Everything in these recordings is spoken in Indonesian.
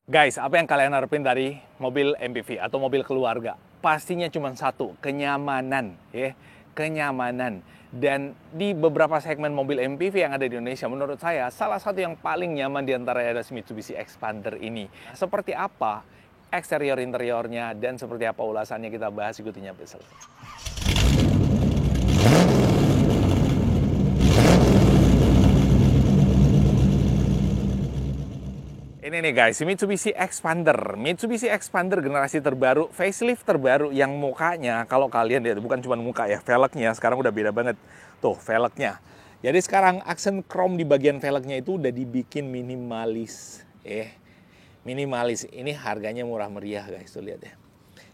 Guys, apa yang kalian harapin dari mobil MPV atau mobil keluarga? Pastinya cuma satu, kenyamanan, ya. Kenyamanan. Dan di beberapa segmen mobil MPV yang ada di Indonesia, menurut saya salah satu yang paling nyaman di antara ada Mitsubishi Xpander ini. Seperti apa eksterior interiornya dan seperti apa ulasannya, kita bahas, ikutin sampai selesai. Ini nih guys, Mitsubishi Xpander. Mitsubishi Xpander generasi terbaru, facelift terbaru yang mukanya, kalau kalian lihat, bukan cuma muka ya, velgnya sekarang udah beda banget. Tuh, velgnya. Jadi sekarang aksen chrome di bagian velgnya itu udah dibikin minimalis. Minimalis. Ini harganya murah meriah guys, tuh lihat ya.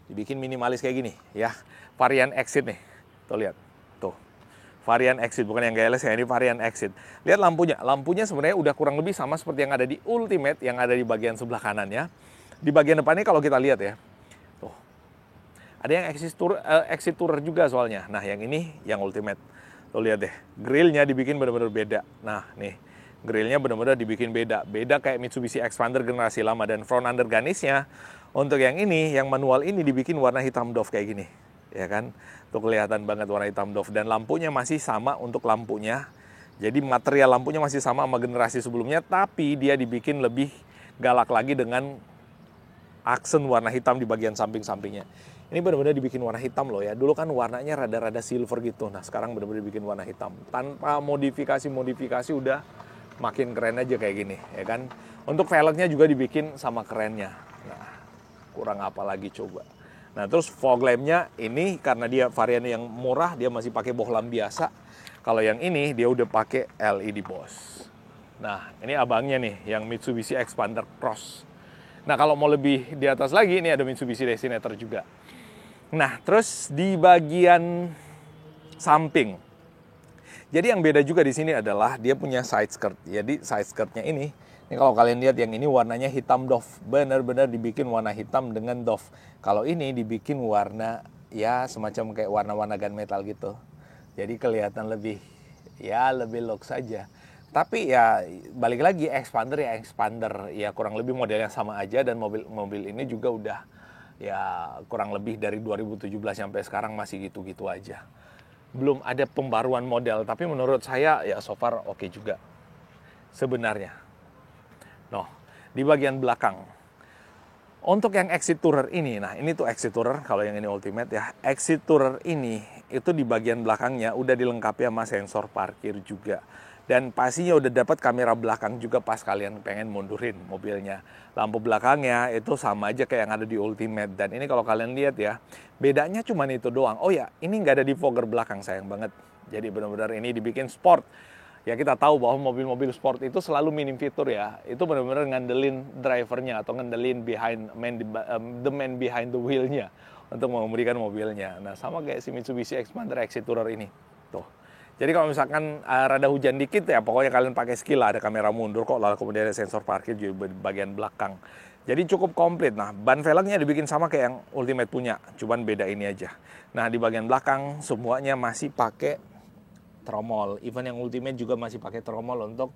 Dibikin minimalis kayak gini ya. Varian Exit nih. Tuh lihat. Tuh. Varian Exit, bukan yang GLS ya, ini varian Exit. Lihat lampunya. Lampunya sebenarnya udah kurang lebih sama seperti yang ada di Ultimate, yang ada di bagian sebelah kanan ya. Di bagian depannya kalau kita lihat ya. Tuh. Ada yang Exit Tourer juga soalnya. Nah, yang ini yang Ultimate. Tuh lihat deh. Grillnya dibikin benar-benar beda. Nah, nih. Grillnya benar-benar dibikin beda. Beda kayak Mitsubishi Xpander generasi lama. Dan front under garnisnya untuk yang ini, yang manual ini dibikin warna hitam doff kayak gini. Ya kan, tuh kelihatan banget warna hitam doff, dan lampunya masih sama untuk lampunya. Jadi material lampunya masih sama generasi sebelumnya, tapi dia dibikin lebih galak lagi dengan aksen warna hitam di bagian samping-sampingnya. Ini benar-benar dibikin warna hitam loh ya. Dulu kan warnanya rada-rada silver gitu. Nah, sekarang benar-benar dibikin warna hitam. Tanpa modifikasi udah makin keren aja kayak gini, ya kan. Untuk velgnya juga dibikin sama kerennya. Nah, kurang apa lagi coba. Nah, terus fog lamp-nya ini karena dia varian yang murah, dia masih pakai bohlam biasa. Kalau yang ini dia udah pakai LED bos. Nah, ini abangnya nih, yang Mitsubishi Xpander Cross. Nah, kalau mau lebih di atas lagi, ini ada Mitsubishi Destinator juga. Nah, terus di bagian samping. Jadi yang beda juga di sini adalah dia punya side skirt. Jadi side skirtnya ini kalau kalian lihat, yang ini warnanya hitam doff. Benar-benar dibikin warna hitam dengan doff. Kalau ini dibikin warna ya semacam kayak warna-warna gunmetal gitu. Jadi kelihatan lebih look saja. Tapi ya balik lagi, Xpander ya Xpander. Ya kurang lebih modelnya sama aja, dan mobil ini juga udah ya kurang lebih dari 2017 sampai sekarang masih gitu-gitu aja. Belum ada pembaruan model, tapi menurut saya ya so far oke juga sebenarnya. Noh, di bagian belakang. Untuk yang Exit Tourer ini, nah ini tuh Exit Tourer, kalau yang ini Ultimate ya. Exit Tourer ini, itu di bagian belakangnya udah dilengkapi sama sensor parkir juga. Dan pastinya udah dapat kamera belakang juga pas kalian pengen mundurin mobilnya. Lampu belakangnya itu sama aja kayak yang ada di Ultimate. Dan ini kalau kalian lihat ya, bedanya cuma itu doang. Oh ya, ini nggak ada defogger belakang, sayang banget. Jadi benar-benar ini dibikin sport. Ya kita tahu bahwa mobil-mobil sport itu selalu minim fitur ya. Itu benar-benar ngandelin drivernya atau ngandelin the man behind the wheel-nya untuk memberikan mobilnya. Nah, sama kayak si Mitsubishi Xpander Exit Tourer ini. Tuh. Jadi kalau misalkan rada hujan dikit ya, pokoknya kalian pakai skill, ada kamera mundur kok, lalu kemudian ada sensor parkir juga di bagian belakang. Jadi cukup komplit. Nah, ban velgnya dibikin sama kayak yang Ultimate punya, cuman beda ini aja. Nah, di bagian belakang semuanya masih pakai tromol. Even yang Ultimate juga masih pakai tromol untuk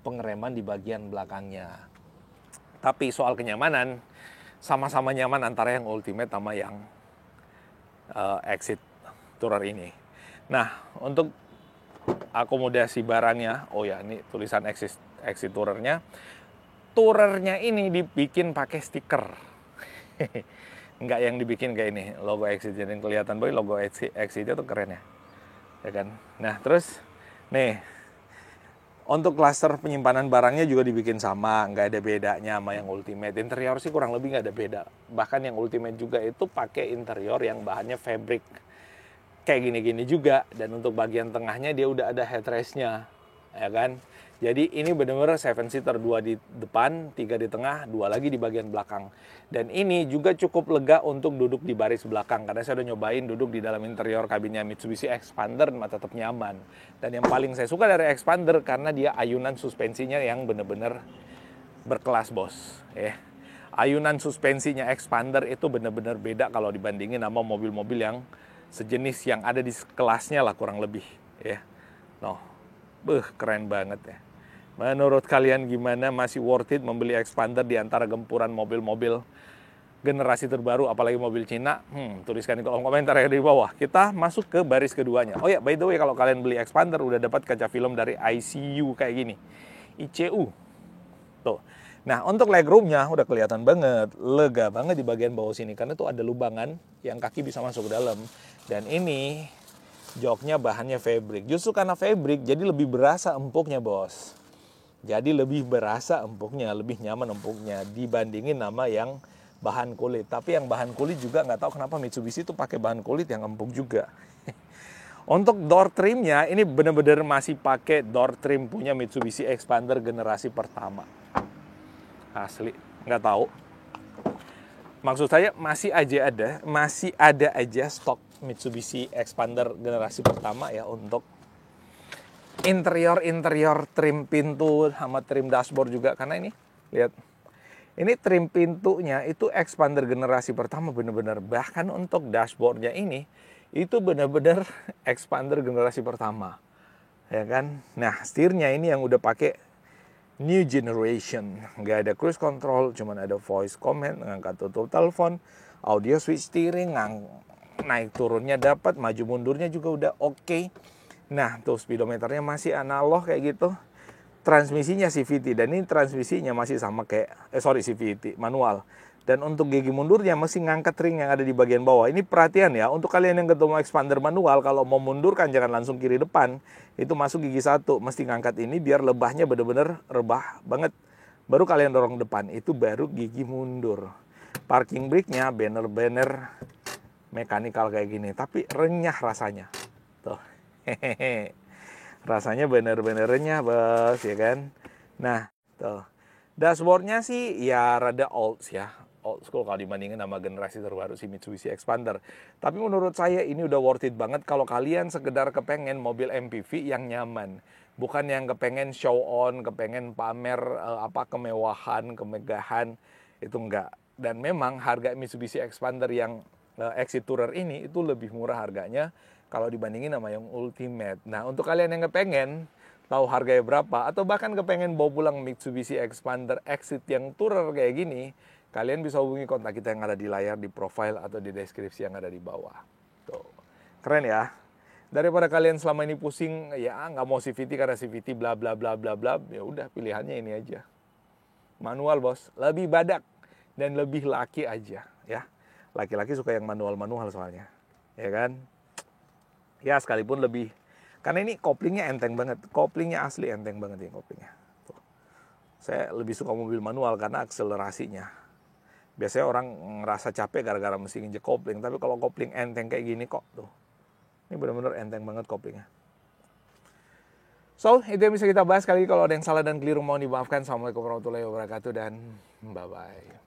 pengereman di bagian belakangnya. Tapi soal kenyamanan, sama-sama nyaman antara yang Ultimate sama yang Exit Tourer ini. Nah, untuk akomodasi barangnya, oh ya ini tulisan Exit Tourer-nya. Tourernya ini dibikin pakai stiker. Enggak yang dibikin kayak ini, logo Exit. Jadi kelihatan boy, logo Exit itu keren ya. Ya kan? Nah, terus nih untuk klaster penyimpanan barangnya juga dibikin sama, nggak ada bedanya sama yang Ultimate. Interior sih kurang lebih nggak ada beda. Bahkan yang Ultimate juga itu pakai interior yang bahannya fabric kayak gini-gini juga, dan untuk bagian tengahnya dia udah ada headrest-nya, ya kan? Jadi ini benar-benar 7-seater, 2 di depan, 3 di tengah, 2 lagi di bagian belakang. Dan ini juga cukup lega untuk duduk di baris belakang, karena saya udah nyobain duduk di dalam interior kabinnya Mitsubishi Xpander, tetap nyaman. Dan yang paling saya suka dari Xpander karena dia ayunan suspensinya yang benar-benar berkelas bos. Ayunan suspensinya Xpander itu benar-benar beda kalau dibandingin sama mobil-mobil yang sejenis yang ada di kelasnya lah kurang lebih. Noh, keren banget ya. Menurut kalian gimana? Masih worth it membeli Expander di antara gempuran mobil-mobil generasi terbaru, apalagi mobil Cina? Tuliskan di kolom komentar ya di bawah. Kita masuk ke baris keduanya. Oh ya, by the way, kalau kalian beli Expander udah dapat kaca film dari ICU kayak gini. ICU. Tuh. Nah, untuk legroomnya udah kelihatan banget, lega banget di bagian bawah sini. Karena tuh ada lubangan yang kaki bisa masuk ke dalam. Dan ini joknya bahannya fabric. Justru karena fabric, jadi lebih berasa empuknya, bos. Jadi lebih berasa empuknya, lebih nyaman empuknya dibandingin nama yang bahan kulit. Tapi yang bahan kulit juga nggak tahu kenapa Mitsubishi itu pakai bahan kulit yang empuk juga. Untuk door trimnya, ini bener-bener masih pakai door trim punya Mitsubishi Expander generasi pertama. Asli, nggak tahu. Maksud saya masih ada aja stok Mitsubishi Expander generasi pertama ya untuk interior trim pintu sama trim dashboard juga. Karena ini lihat, ini trim pintunya itu Expander generasi pertama bener-bener. Bahkan untuk dashboardnya ini itu bener-bener Expander generasi pertama, ya kan. Nah, setirnya ini yang udah pakai new generation, nggak ada cruise control, cuman ada voice command, ngangkat tutup telepon, audio switch steering, naik turunnya dapat, maju mundurnya juga udah oke. Nah, tuh speedometernya masih analog kayak gitu. Transmisinya CVT, dan ini transmisinya masih sama kayak, CVT, manual. Dan untuk gigi mundurnya masih ngangkat ring yang ada di bagian bawah. Ini perhatian ya, untuk kalian yang ketemu Expander manual, kalau mau mundurkan jangan langsung kiri depan. Itu masuk gigi 1, mesti ngangkat ini biar lebahnya bener-bener rebah banget. Baru kalian dorong depan, itu baru gigi mundur. Parking brake-nya banner-banner mekanikal kayak gini, tapi renyah rasanya. Tuh. Hehehe. Rasanya bener-bener renyah, bos, ya kan? Nah, tuh. Dashboardnya sih ya rada old school kalau dibandingin sama generasi terbaru si Mitsubishi Expander. Tapi menurut saya ini udah worth it banget kalau kalian sekedar kepengen mobil MPV yang nyaman. Bukan yang kepengen show on, kepengen pamer kemewahan, kemegahan, itu enggak. Dan memang harga Mitsubishi Expander yang Exit Tourer ini itu lebih murah harganya kalau dibandingin sama yang Ultimate. Nah, untuk kalian yang kepengen tahu harganya berapa, atau bahkan kepengen bawa pulang Mitsubishi Expander Exit yang Tourer kayak gini, kalian bisa hubungi kontak kita yang ada di layar, di profile, atau di deskripsi yang ada di bawah. Tuh. Keren ya? Daripada kalian selama ini pusing, ya nggak mau CVT karena CVT bla bla bla bla bla, ya udah pilihannya ini aja. Manual, bos. Lebih badak dan lebih laki aja, ya. Laki-laki suka yang manual-manual soalnya. Ya kan? Ya, sekalipun lebih. Karena ini koplingnya enteng banget. Koplingnya asli enteng banget ini koplingnya. Tuh. Saya lebih suka mobil manual karena akselerasinya. Biasanya orang ngerasa capek gara-gara mesti nginjek kopling. Tapi kalau kopling enteng kayak gini kok. Tuh. Ini benar-benar enteng banget koplingnya. So, itu yang bisa kita bahas kali ini. Kalau ada yang salah dan keliru mohon dimaafkan. Assalamualaikum warahmatullahi wabarakatuh. Dan bye-bye.